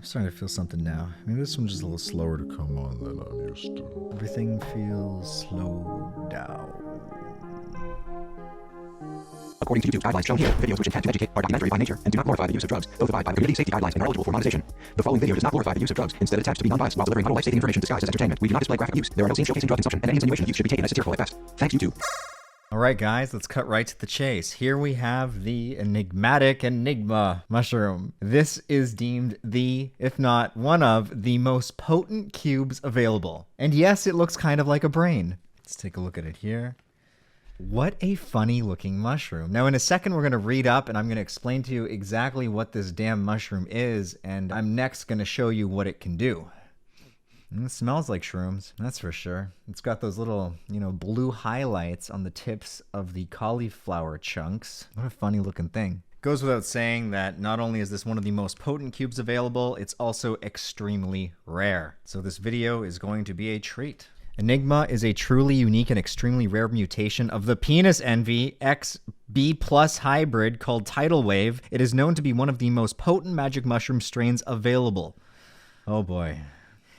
starting to feel something now. Maybe this one's just a little slower to come on than I'm used to. Everything feels slowed down. According to YouTube's guidelines shown here, videos which intend to educate are documentary by nature and do not glorify the use of drugs, though abide by the community safety guidelines and are eligible for monetization. The following video does not glorify the use of drugs, instead attempts to be non-biased while delivering vital life-saving information disguised as entertainment. We do not display graphic use. There are no scenes showcasing drug consumption, and any insinuation of use should be taken as satirical at best. Thanks, YouTube. Alright guys, let's cut right to the chase. Here we have the enigmatic Enigma mushroom. This is deemed the, if not one of, the most potent cubes available. And yes, it looks kind of like a brain. Let's take a look at it here. What a funny looking mushroom. Now in a second we're going to read up and I'm going to explain to you exactly what this damn mushroom is, and I'm next going to show you what it can do. It smells like shrooms, that's for sure. It's got those little, blue highlights on the tips of the cauliflower chunks. What a funny looking thing. Goes without saying that not only is this one of the most potent cubes available, it's also extremely rare. So this video is going to be a treat. Enigma is a truly unique and extremely rare mutation of the penis envy XB+ hybrid called tidal wave. It is known to be one of the most potent magic mushroom strains available. Oh boy.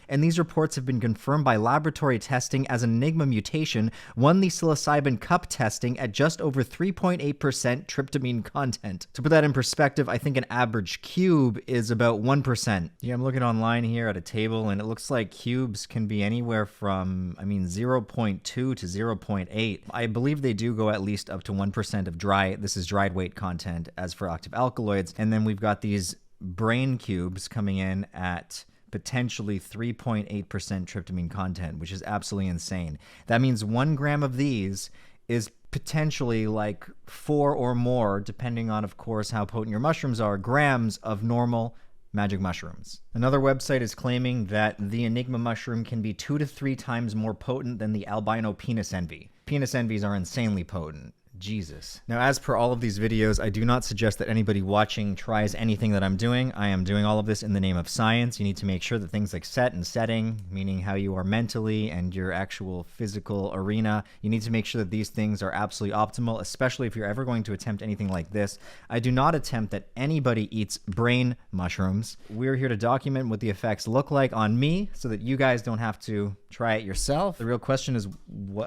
And these reports have been confirmed by laboratory testing as an Enigma mutation, won the psilocybin cup testing at just over 3.8% tryptamine content. To put that in perspective, I think an average cube is about 1%. Yeah, I'm looking online here at a table, and it looks like cubes can be anywhere from, 0.2 to 0.8. I believe they do go at least up to 1% of this is dried weight content as for active alkaloids. And then we've got these brain cubes coming in at potentially 3.8% tryptamine content, which is absolutely insane. That means 1 gram of these is potentially like 4 or more, depending on, of course, how potent your mushrooms are, grams of normal magic mushrooms. Another website is claiming that the Enigma mushroom can be 2 to 3 times more potent than the albino penis envy. Penis envies are insanely potent. Jesus. Now, as per all of these videos, I do not suggest that anybody watching tries anything that I'm doing. I am doing all of this in the name of science. You need to make sure that things like set and setting, meaning how you are mentally and your actual physical arena, you need to make sure that these things are absolutely optimal, especially if you're ever going to attempt anything like this. I do not attempt that anybody eats brain mushrooms. We're here to document what the effects look like on me so that you guys don't have to try it yourself. The real question is,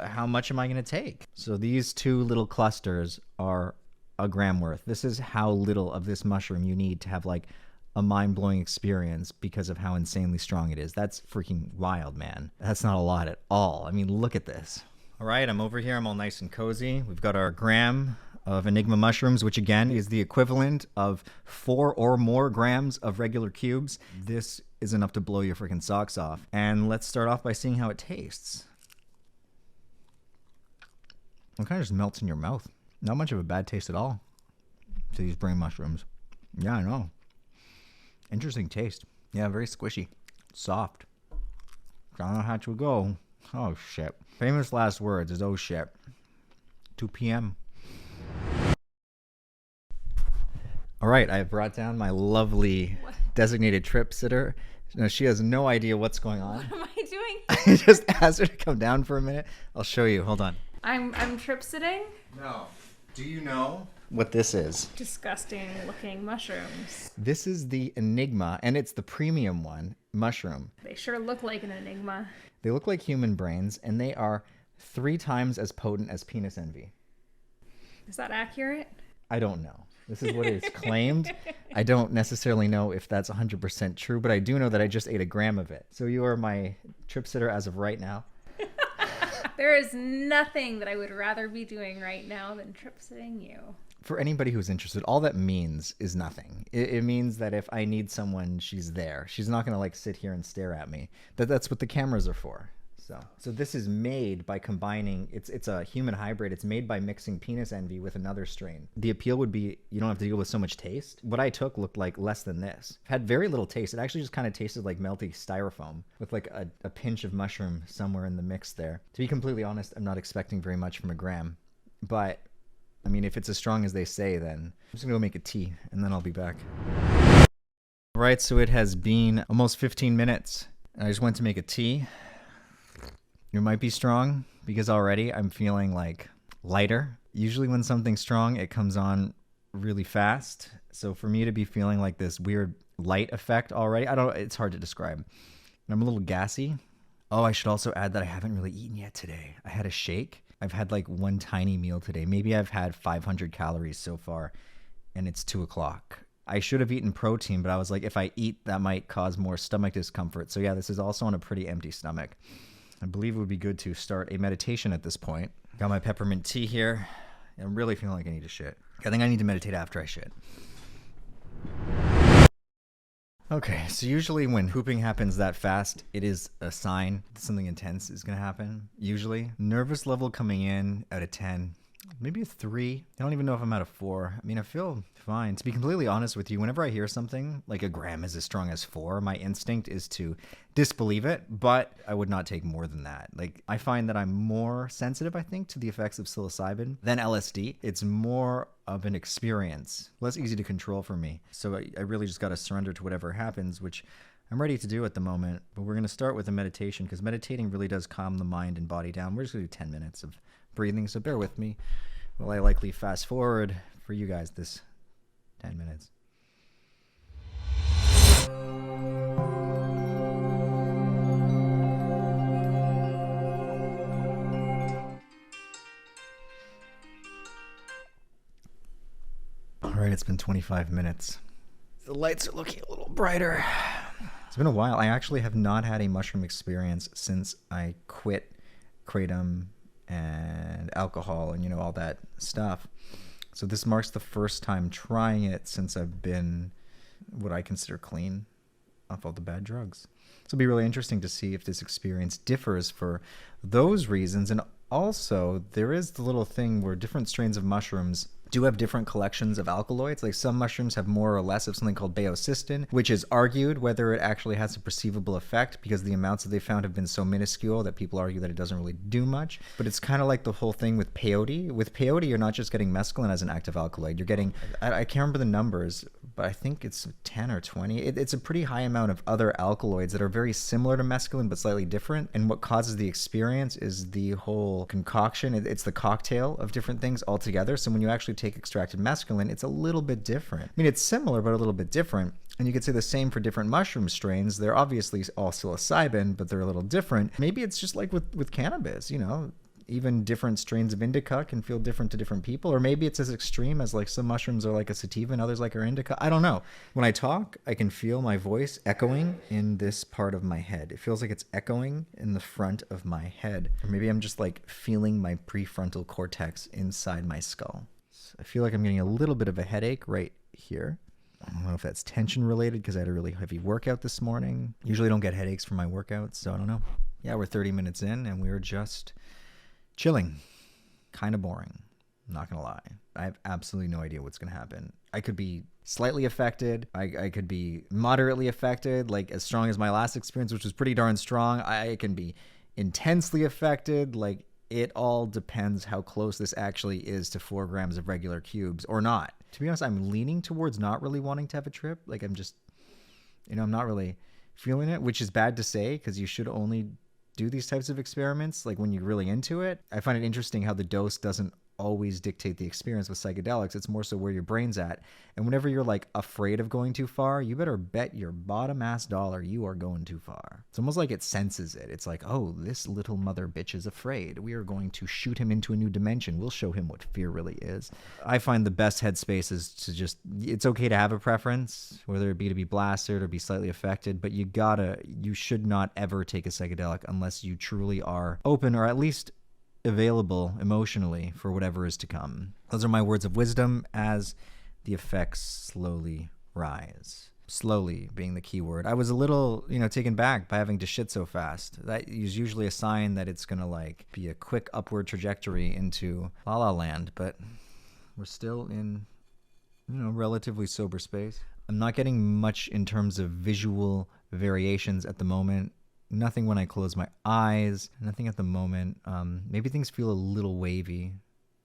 how much am I going to take? So these 2 little clusters are a gram worth. This is how little of this mushroom you need to have like a mind-blowing experience because of how insanely strong it is. That's freaking wild, man. That's not a lot at all. I mean, look at this. All right, I'm over here. I'm all nice and cozy. We've got our gram of Enigma mushrooms, which again is the equivalent of 4 or more grams of regular cubes. This is enough to blow your freaking socks off. And let's start off by seeing how it tastes. It kind of just melts in your mouth. Not much of a bad taste at all to these brain mushrooms. Yeah, I know. Interesting taste. Yeah, very squishy. Soft. Don't know how to go. Oh, shit. Famous last words is, oh, shit. 2 p.m. All right, I brought down my lovely designated trip sitter. Now, she has no idea what's going on. What am I doing? I just asked her to come down for a minute. I'll show you. Hold on. I'm trip sitting. No. Do you know what this is? Disgusting looking mushrooms. This is the Enigma, and it's the premium one, mushroom. They sure look like an Enigma. They look like human brains, and they are 3 times as potent as penis envy. Is that accurate? I don't know. This is what is claimed. I don't necessarily know if that's 100% true, but I do know that I just ate a gram of it. So you are my trip sitter as of right now. There is nothing that I would rather be doing right now than trip sitting you. For anybody who's interested, all that means is nothing. It means that if I need someone, she's there. She's not going to like sit here and stare at me. That's what the cameras are for. So this is made by combining, it's a human hybrid. It's made by mixing penis envy with another strain. The appeal would be you don't have to deal with so much taste. What I took looked like less than this. Had very little taste. It actually just kind of tasted like melty styrofoam with like a pinch of mushroom somewhere in the mix there. To be completely honest, I'm not expecting very much from a gram. But, I mean, if it's as strong as they say, then I'm just going to go make a tea and then I'll be back. All right, so it has been almost 15 minutes. I just went to make a tea. It might be strong because already I'm feeling like lighter. Usually when something's strong, it comes on really fast. So for me to be feeling like this weird light effect already. It's hard to describe. And I'm a little gassy. Oh, I should also add that I haven't really eaten yet today. I had a shake. I've had like one tiny meal today. Maybe I've had 500 calories so far, and it's 2 o'clock. I should have eaten protein, but I was like, if I eat, that might cause more stomach discomfort. So yeah, this is also on a pretty empty stomach. I believe it would be good to start a meditation at this point. Got my peppermint tea here. I'm really feeling like I need to shit. I think I need to meditate after I shit. Okay, so usually when pooping happens that fast, it is a sign that something intense is going to happen. Usually. Nervous level coming in out of 10. Maybe a 3. I don't even know if I'm at a 4. I mean, I feel fine. To be completely honest with you, whenever I hear something like a gram is as strong as 4, my instinct is to disbelieve it, but I would not take more than that. Like, I find that I'm more sensitive, I think, to the effects of psilocybin than LSD. It's more of an experience, less easy to control for me. So I really just got to surrender to whatever happens, which I'm ready to do at the moment. But we're going to start with a meditation because meditating really does calm the mind and body down. We're just going to do 10 minutes of breathing, so bear with me while I likely fast forward for you guys this 10 minutes. All right, it's been 25 minutes. The lights are looking a little brighter. It's been a while. I actually have not had a mushroom experience since I quit kratom and alcohol and, all that stuff. So this marks the first time trying it since I've been what I consider clean off all the bad drugs. So it'll be really interesting to see if this experience differs for those reasons. And also, there is the little thing where different strains of mushrooms do have different collections of alkaloids. Like some mushrooms have more or less of something called baeocystin, which is argued whether it actually has a perceivable effect because the amounts that they found have been so minuscule that people argue that it doesn't really do much. But it's kind of like the whole thing with peyote. With peyote, you're not just getting mescaline as an active alkaloid. You're getting, I can't remember the numbers, but I think it's 10 or 20. It's a pretty high amount of other alkaloids that are very similar to mescaline but slightly different. And what causes the experience is the whole concoction. It's the cocktail of different things all together. So when you actually take extracted mescaline, it's a little bit different. I mean, it's similar, but a little bit different. And you could say the same for different mushroom strains. They're obviously all psilocybin, but they're a little different. Maybe it's just like with cannabis, even different strains of indica can feel different to different people. Or maybe it's as extreme as like some mushrooms are like a sativa and others like are indica. I don't know. When I talk, I can feel my voice echoing in this part of my head. It feels like it's echoing in the front of my head. Or maybe I'm just like feeling my prefrontal cortex inside my skull. I feel like I'm getting a little bit of a headache right here. I don't know if that's tension related because I had a really heavy workout this morning. Usually don't get headaches from my workouts, so I don't know. Yeah, we're 30 minutes in and we're just chilling. Kind of boring. I'm not going to lie. I have absolutely no idea what's going to happen. I could be slightly affected. I could be moderately affected, like as strong as my last experience, which was pretty darn strong. I can be intensely affected, like it all depends how close this actually is to 4 grams of regular cubes or not. To be honest, I'm leaning towards not really wanting to have a trip. Like I'm just, I'm not really feeling it, which is bad to say because you should only do these types of experiments like when you're really into it. I find it interesting how the dose doesn't always dictate the experience with psychedelics. It's more so where your brain's at. And whenever you're like afraid of going too far, you better bet your bottom ass dollar you are going too far. It's almost like it senses it. It's like, oh, this little mother bitch is afraid. We are going to shoot him into a new dimension. We'll show him what fear really is. I find the best headspace is to just, it's okay to have a preference, whether it be to be blasted or be slightly affected, but you should not ever take a psychedelic unless you truly are open or at least available emotionally for whatever is to come. Those are my words of wisdom as the effects slowly rise. Slowly being the key word. I was a little, taken back by having to shit so fast. That is usually a sign that it's going to be a quick upward trajectory into La La Land, but we're still in, relatively sober space. I'm not getting much in terms of visual variations at the moment. Nothing when I close my eyes. Nothing at the moment. Maybe things feel a little wavy.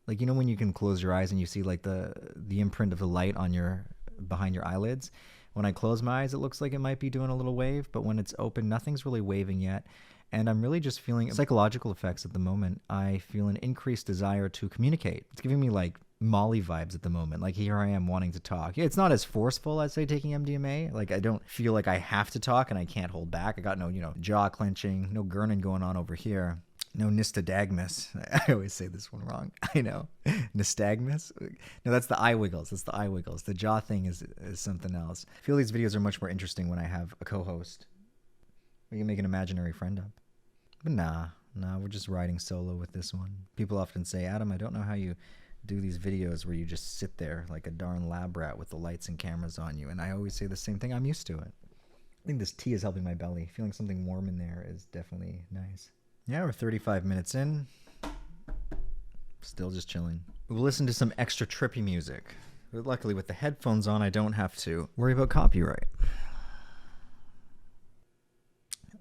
Like, when you can close your eyes and you see like the imprint of the light on behind your eyelids. When I close my eyes, it looks like it might be doing a little wave, but when it's open, nothing's really waving yet. And I'm really just feeling psychological effects at the moment. I feel an increased desire to communicate. It's giving me like Molly vibes at the moment. Like here I am wanting to talk. Yeah, it's not as forceful as say taking MDMA. Like I don't feel like I have to talk and I can't hold back. I got no, jaw clenching, no gurning going on over here. No nystagmus. I always say this one wrong. I know. Nystagmus? No, that's the eye wiggles. That's the eye wiggles. The jaw thing is something else. I feel these videos are much more interesting when I have a co-host. We can make an imaginary friend up. But nah, we're just riding solo with this one. People often say, Adam, I don't know how you do these videos where you just sit there like a darn lab rat with the lights and cameras on you. And I always say the same thing. I'm used to it. I think this tea is helping my belly. Feeling something warm in there is definitely nice. Yeah, we're 35 minutes in. Still just chilling. We'll listen to some extra trippy music. But luckily, with the headphones on, I don't have to worry about copyright.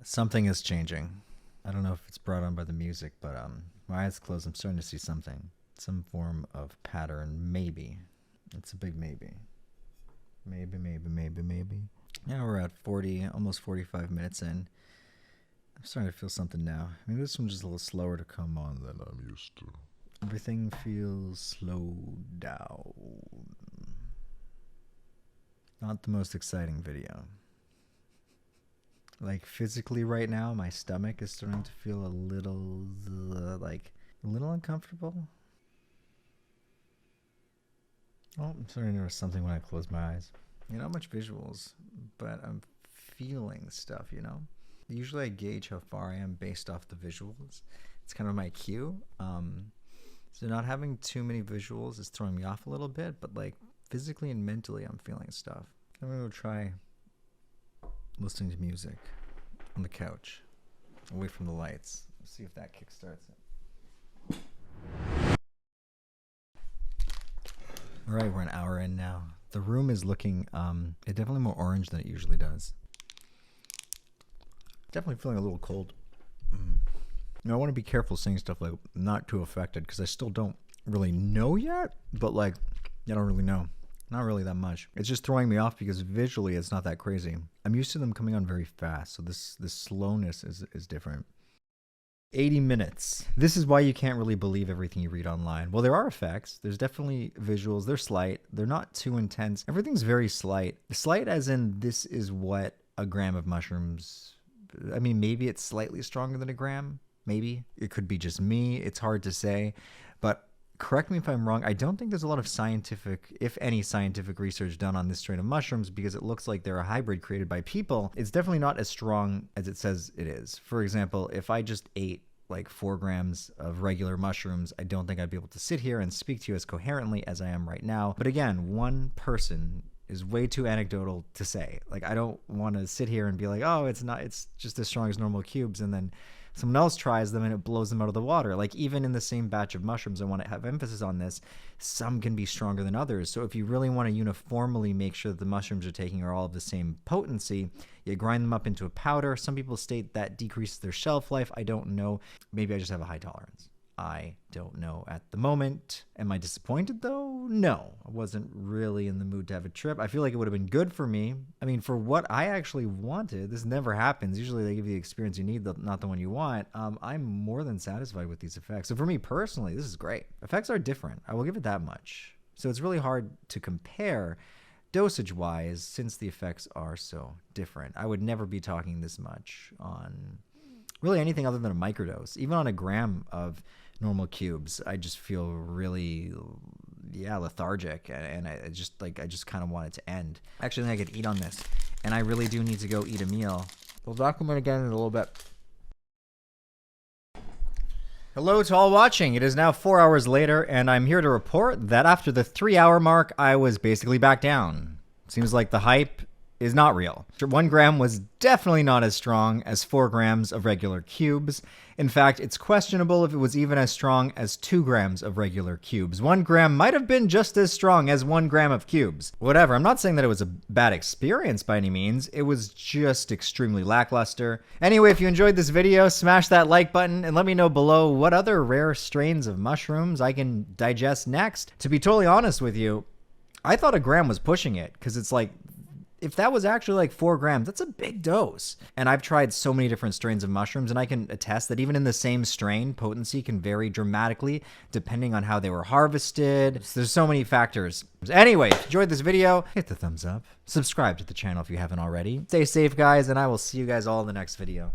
Something is changing. I don't know if it's brought on by the music, but my eyes closed. I'm starting to see something. Some form of pattern, maybe. It's a big maybe. Maybe. Now we're at 40, almost 45 minutes in. I'm starting to feel something now. Maybe this one's just a little slower to come on than I'm used to. Everything feels slowed down. Not the most exciting video. Like physically right now, my stomach is starting to feel a little uncomfortable. Oh, I'm starting to notice something when I close my eyes. Not much visuals, but I'm feeling stuff, Usually I gauge how far I am based off the visuals. It's kind of my cue. So not having too many visuals is throwing me off a little bit, but like physically and mentally I'm feeling stuff. I'm going to go try listening to music on the couch, away from the lights. Let's see if that kickstarts it. All right, we're an hour in now. The room is looking definitely more orange than it usually does. Definitely feeling a little cold. I want to be careful saying stuff like not too affected because I still don't really know yet, but like I don't really know. Not really that much. It's just throwing me off because visually it's not that crazy. I'm used to them coming on very fast, so this slowness is different. 80 minutes. This is why you can't really believe everything you read online. Well, there are effects. There's definitely visuals. They're slight. They're not too intense. Everything's very slight. Slight as in this is what a gram of mushrooms... I mean, maybe it's slightly stronger than a gram. Maybe. It could be just me. It's hard to say. But correct me if I'm wrong. I don't think there's a lot of scientific, if any scientific research done on this strain of mushrooms because it looks like they're a hybrid created by people. It's definitely not as strong as it says it is. For example, if I just ate like 4 grams of regular mushrooms, I don't think I'd be able to sit here and speak to you as coherently as I am right now. But again, one person is way too anecdotal to say. Like, I don't want to sit here and be like, oh, it's just as strong as normal cubes, and then someone else tries them and it blows them out of the water. Like, even in the same batch of mushrooms, I want to have emphasis on this, some can be stronger than others. So if you really want to uniformly make sure that the mushrooms you're taking are all of the same potency, you grind them up into a powder. Some people state that decreases their shelf life. I don't know. Maybe I just have a high tolerance. I don't know at the moment. Am I disappointed though? No, I wasn't really in the mood to have a trip. I feel like it would have been good for me. I mean, for what I actually wanted, this never happens. Usually they give you the experience you need, not the one you want. I'm more than satisfied with these effects. So for me personally, this is great. Effects are different. I will give it that much. So it's really hard to compare dosage-wise since the effects are so different. I would never be talking this much on really anything other than a microdose. Even on a gram of normal cubes, I just feel really, lethargic, and I just kind of want it to end. Actually, I think I could eat on this, and I really do need to go eat a meal. We'll document again in a little bit. Hello to all watching. It is now 4 hours later, and I'm here to report that after the 3-hour mark, I was basically back down. Seems like the hype is not real. 1 gram was definitely not as strong as 4 grams of regular cubes. In fact, it's questionable if it was even as strong as 2 grams of regular cubes. 1 gram might have been just as strong as 1 gram of cubes. Whatever, I'm not saying that it was a bad experience by any means. It was just extremely lackluster. Anyway, if you enjoyed this video, smash that like button and let me know below what other rare strains of mushrooms I can digest next. To be totally honest with you, I thought a gram was pushing it because it's like if that was actually like 4 grams, that's a big dose. And I've tried so many different strains of mushrooms, and I can attest that even in the same strain, potency can vary dramatically depending on how they were harvested. There's so many factors. Anyway, if you enjoyed this video, hit the thumbs up. Subscribe to the channel if you haven't already. Stay safe, guys, and I will see you guys all in the next video.